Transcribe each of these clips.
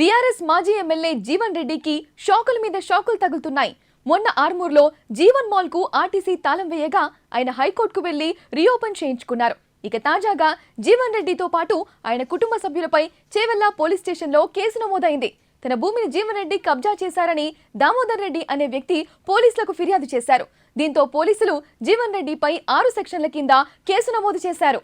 BRS మాజీ MLA Jeevan రెడ్డికి షాకుల మీద షాకులు తగులుతున్నాయి. మొన్న ఆర్మూర్లో జీవన్ మాల్ కు ఆర్టీసీ తాళం వేయగా ఆయన హైకోర్టుకు వెళ్లి రీఓపెన్ చేయించుకున్నారు. ఇక తాజాగా జీవన్ రెడ్డితో పాటు ఆయన కుటుంబ సభ్యులపై చేవెళ్ల పోలీస్ స్టేషన్లో కేసు నమోదైంది. తన భూమిని జీవన్ రెడ్డి కబ్జా చేశారని దామోదర్ రెడ్డి అనే వ్యక్తి పోలీసులకు ఫిర్యాదు చేశారు. దీంతో పోలీసులు జీవన్ రెడ్డిపై 6 సెక్షన్ల కింద కేసు నమోదు చేశారు.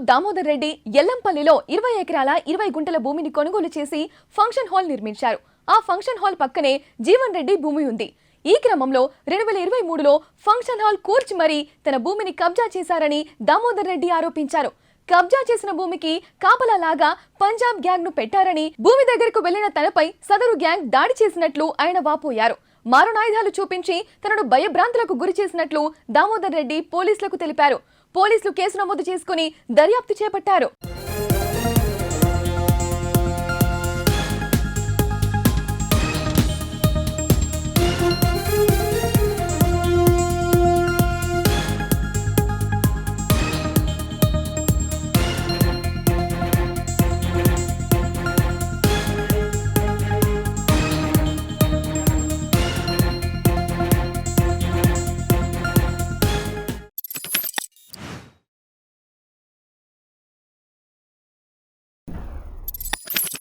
దామోదర్ రెడ్డి ఎల్లంపల్లిలో 20 ఎకరాల 20 గుంటల భూమిని కొనుగోలు చేసి ఫంక్షన్ హాల్ నిర్మించారు. ఆ ఫంక్షన్ హాల్ పక్కనే జీవన్ రెడ్డి భూమి ఉంది. ఈ క్రమంలో 2023లో ఫంక్షన్ హాల్ కూర్చి మరీ తన భూమిని కబ్జా చేశారని దామోదర్ రెడ్డి ఆరోపించారు. కబ్జా చేసిన భూమికి కాపలాలాగా పంజాబ్ గ్యాంగ్ ను పెట్టారని, భూమి దగ్గరకు వెళ్లిన తనపై సదరు గ్యాంగ్ దాడి చేసినట్లు ఆయన వాపోయారు. మారణాయుధాలు చూపించి తనను భయభ్రాంతులకు గురి చేసినట్లు దామోదర్ రెడ్డి పోలీసులకు తెలిపారు. పోలీసులు కేసు నమోదు చేసుకుని దర్యాప్తు చేపట్టారు.